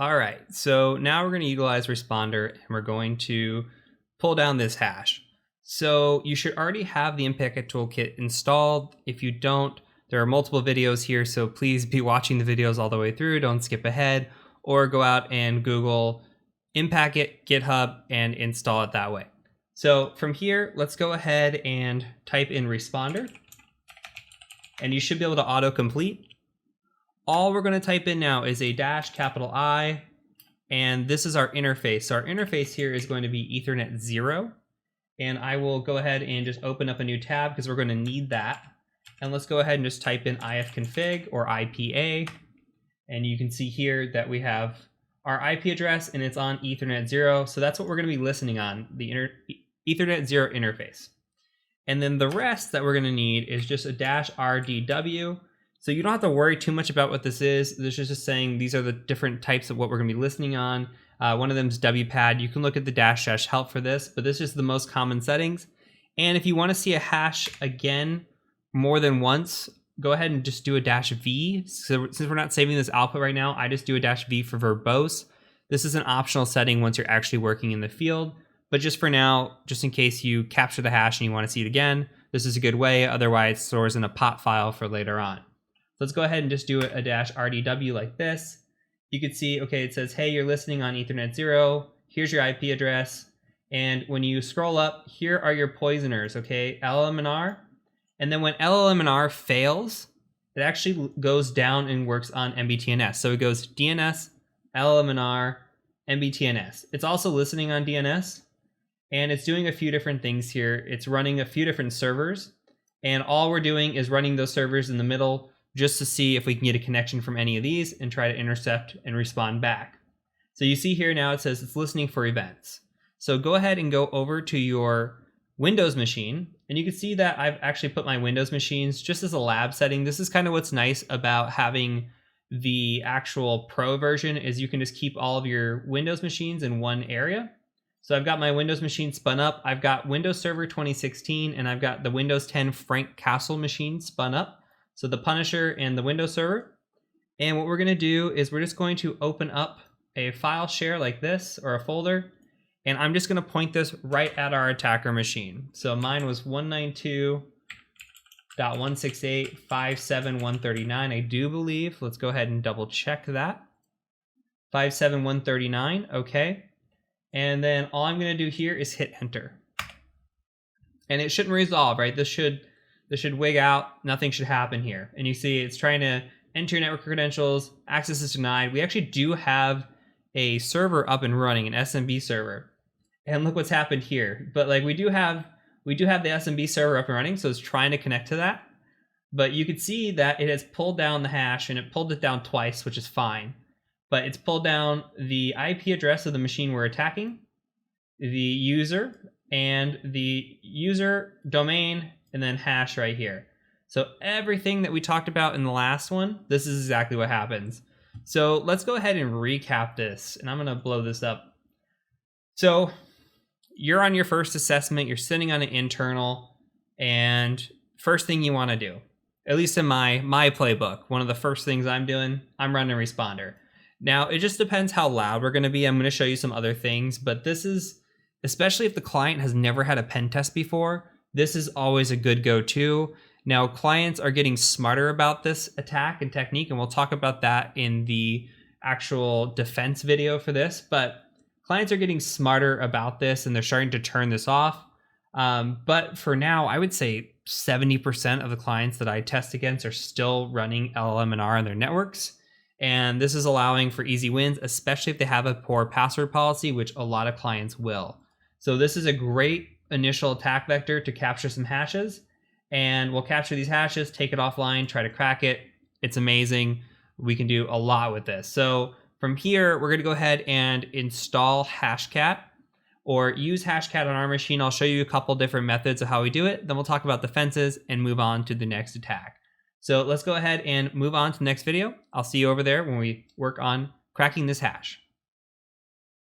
All right, so now we're going to utilize Responder and we're going to pull down this hash. So you should already have the Impact Toolkit installed. If you don't, there are multiple videos here, so please be watching the videos all the way through. Don't skip ahead, or go out and Google Impact GitHub and install it that way. So from here, let's go ahead and type in Responder, and you should be able to autocomplete. All we're going to type in now is a -I, and this is our interface. So our interface here is going to be Ethernet 0, and I will go ahead and just open up a new tab because we're going to need that. And let's go ahead and just type in ifconfig or IPA, and you can see here that we have our IP address and it's on Ethernet 0. So that's what we're going to be listening on, the Ethernet 0 interface. And then the rest that we're going to need is just a -RDW. So you don't have to worry too much about what this is. This is just saying these are the different types of what we're going to be listening on. One of them is WPAD. You can look at the -- help for this, but this is the most common settings. And if you want to see a hash again more than once, go ahead and just do a -V. So since we're not saving this output right now, I just do a -V for verbose. This is an optional setting once you're actually working in the field. But just for now, just in case you capture the hash and you want to see it again, this is a good way. Otherwise, it stores in a pot file for later on. Let's go ahead and just do a -RDW like this. You can see, okay, it says, hey, you're listening on Ethernet 0. Here's your IP address. And when you scroll up, here are your poisoners, okay, LLM and R. And then when LLM and R fails, it actually goes down and works on MBTNS. So it goes DNS, LLM and R, MBTNS. It's also listening on DNS, and it's doing a few different things here. It's running a few different servers, and all we're doing is running those servers in the middle just to see if we can get a connection from any of these and try to intercept and respond back. So you see here now it says it's listening for events. So go ahead and go over to your Windows machine, and you can see that I've actually put my Windows machines just as a lab setting. This is kind of what's nice about having the actual Pro version, is you can just keep all of your Windows machines in one area. So I've got my Windows machine spun up. I've got Windows Server 2016, and I've got the Windows 10 Frank Castle machine spun up. So the Punisher and the Windows Server. And what we're going to do is we're just going to open up a file share like this, or a folder. And I'm just going to point this right at our attacker machine. So mine was 192.168.57.139, I do believe. Let's go ahead and double check that. 57.139, okay. And then all I'm going to do here is hit enter. And it shouldn't resolve, right? This should wig out. Nothing should happen here. And you see it's trying to enter your network credentials. Access is denied. We actually do have a server up and running, an SMB server. And look what's happened here. But like we do have the SMB server up and running, so it's trying to connect to that. But you can see that it has pulled down the hash, and it pulled it down twice, which is fine. But it's pulled down the IP address of the machine we're attacking, the user, and the user domain, and then hash right here. So everything that we talked about in the last one, this is exactly what happens. So let's go ahead and recap this, and I'm going to blow this up. So you're on your first assessment, you're sitting on an internal, and first thing you want to do, at least in my playbook, one of the first things I'm doing, I'm running Responder. Now, it just depends how loud we're going to be. I'm going to show you some other things, but this is, especially if the client has never had a pen test before, this is always a good go-to. Now, clients are getting smarter about this attack and technique, and we'll talk about that in the actual defense video for this, but clients are getting smarter about this, and they're starting to turn this off. But for now, I would say 70% of the clients that I test against are still running LLM and R on their networks. And this is allowing for easy wins, especially if they have a poor password policy, which a lot of clients will. So this is a great initial attack vector to capture some hashes. And we'll capture these hashes, take it offline, try to crack it. It's amazing. We can do a lot with this. So from here, we're going to go ahead and install Hashcat, or use Hashcat on our machine. I'll show you a couple different methods of how we do it. Then we'll talk about defenses and move on to the next attack. So let's go ahead and move on to the next video. I'll see you over there when we work on cracking this hash.